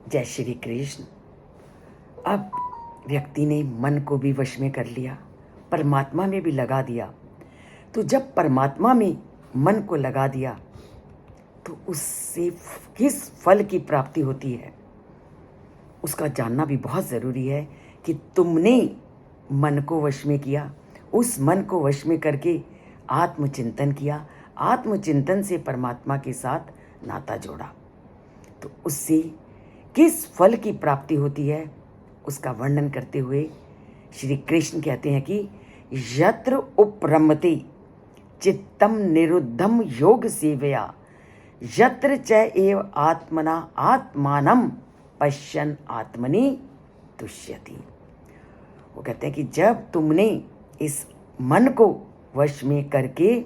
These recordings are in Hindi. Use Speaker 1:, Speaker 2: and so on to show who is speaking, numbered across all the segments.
Speaker 1: जय श्री कृष्ण। अब व्यक्ति ने मन को भी वश में कर लिया, परमात्मा में भी लगा दिया। तो जब परमात्मा में मन को लगा दिया तो उससे किस फल की प्राप्ति होती है उसका जानना भी बहुत ज़रूरी है कि तुमने मन को वश में किया, उस मन को वश में करके आत्मचिंतन किया, आत्मचिंतन से परमात्मा के साथ नाता जोड़ा, तो उससे किस फल की प्राप्ति होती है उसका वर्णन करते हुए श्री कृष्ण कहते हैं कि यत्र उपरमते चित्तम निरुद्धम योग सेवया यत्र च एव आत्मना आत्मानम पश्यन आत्मनि तुष्यति। वो कहते हैं कि जब तुमने इस मन को वश में करके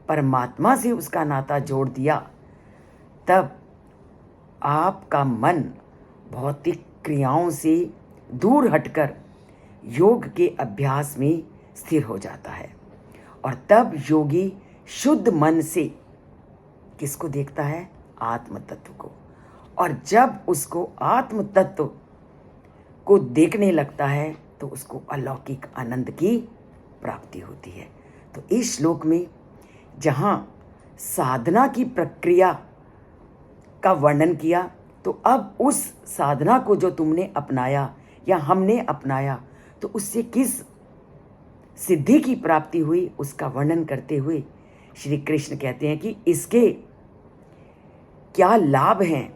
Speaker 1: परमात्मा से उसका नाता जोड़ दिया, तब आपका मन भौतिक क्रियाओं से दूर हटकर योग के अभ्यास में स्थिर हो जाता है। और तब योगी शुद्ध मन से किसको देखता है? आत्म तत्व को। और जब उसको आत्म तत्व को देखने लगता है तो उसको अलौकिक आनंद की प्राप्ति होती है। तो इस श्लोक में जहाँ साधना की प्रक्रिया का वर्णन किया, तो अब उस साधना को जो तुमने अपनाया या हमने अपनाया तो उससे किस सिद्धि की प्राप्ति हुई उसका वर्णन करते हुए श्री कृष्ण कहते हैं कि इसके क्या लाभ हैं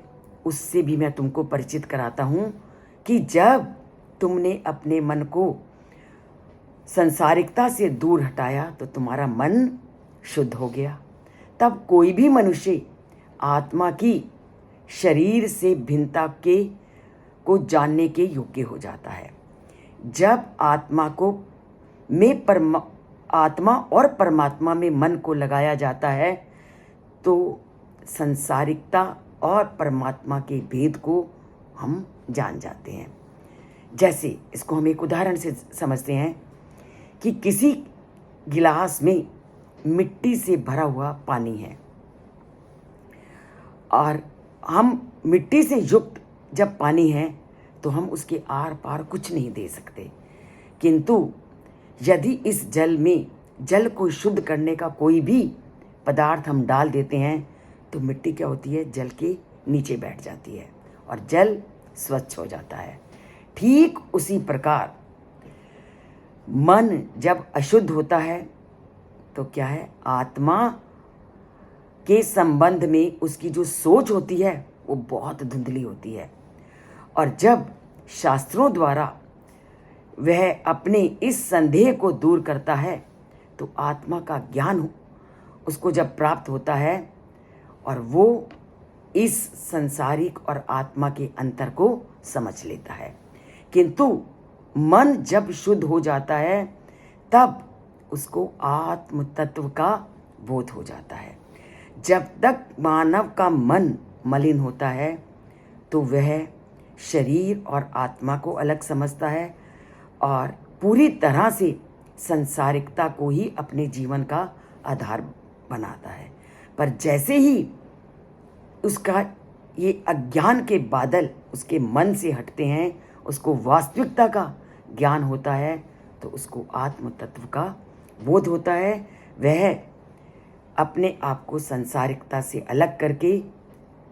Speaker 1: उससे भी मैं तुमको परिचित कराता हूँ कि जब तुमने अपने मन को सांसारिकता से दूर हटाया तो तुम्हारा मन शुद्ध हो गया। तब कोई भी मनुष्य आत्मा की शरीर से भिन्नता को जानने के योग्य हो जाता है। जब आत्मा और परमात्मा में मन को लगाया जाता है तो सांसारिकता और परमात्मा के भेद को हम जान जाते हैं। जैसे इसको हम एक उदाहरण से समझते हैं कि किसी गिलास में मिट्टी से भरा हुआ पानी है और हम मिट्टी से युक्त जब पानी है तो हम उसके आर पार कुछ नहीं दे सकते, किंतु यदि इस जल में जल को शुद्ध करने का कोई भी पदार्थ हम डाल देते हैं तो मिट्टी क्या होती है? जल के नीचे बैठ जाती है और जल स्वच्छ हो जाता है। ठीक उसी प्रकार मन जब अशुद्ध होता है तो क्या है? आत्मा के संबंध में उसकी जो सोच होती है वो बहुत धुंधली होती है। और जब शास्त्रों द्वारा वह अपने इस संदेह को दूर करता है तो आत्मा का ज्ञान उसको जब प्राप्त होता है और वो इस संसारिक और आत्मा के अंतर को समझ लेता है। किंतु मन जब शुद्ध हो जाता है तब उसको आत्म तत्व का बोध हो जाता है। जब तक मानव का मन मलिन होता है तो वह शरीर और आत्मा को अलग समझता है और पूरी तरह से संसारिकता को ही अपने जीवन का आधार बनाता है। पर जैसे ही उसका ये अज्ञान के बादल उसके मन से हटते हैं, उसको वास्तविकता का ज्ञान होता है तो उसको आत्म तत्व का बोध होता है। वह अपने आप को संसारिकता से अलग करके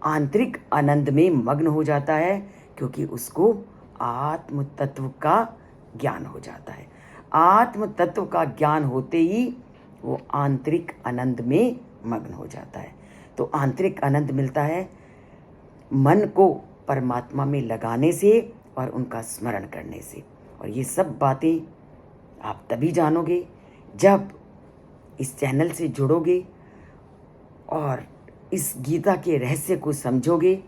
Speaker 1: आंतरिक आनंद में मग्न हो जाता है, क्योंकि उसको आत्म तत्व का ज्ञान हो जाता है। आत्म तत्व का ज्ञान होते ही वो आंतरिक आनंद में मग्न हो जाता है। तो आंतरिक आनंद मिलता है मन को परमात्मा में लगाने से और उनका स्मरण करने से। और ये सब बातें आप तभी जानोगे जब इस चैनल से जुड़ोगे और इस गीता के रहस्य को समझोगे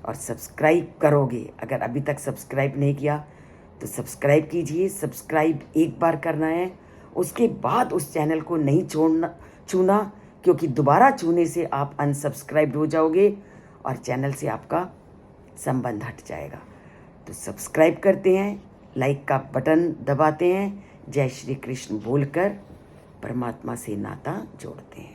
Speaker 1: और सब्सक्राइब करोगे। अगर अभी तक सब्सक्राइब नहीं किया तो सब्सक्राइब कीजिए। सब्सक्राइब एक बार करना है, उसके बाद उस चैनल को नहीं छूना, क्योंकि दोबारा छूने से आप अनसब्सक्राइब हो जाओगे और चैनल से आपका संबंध हट जाएगा। तो सब्सक्राइब करते हैं, लाइक का बटन दबाते हैं, जय श्री कृष्ण बोलकर परमात्मा से नाता जोड़ते हैं।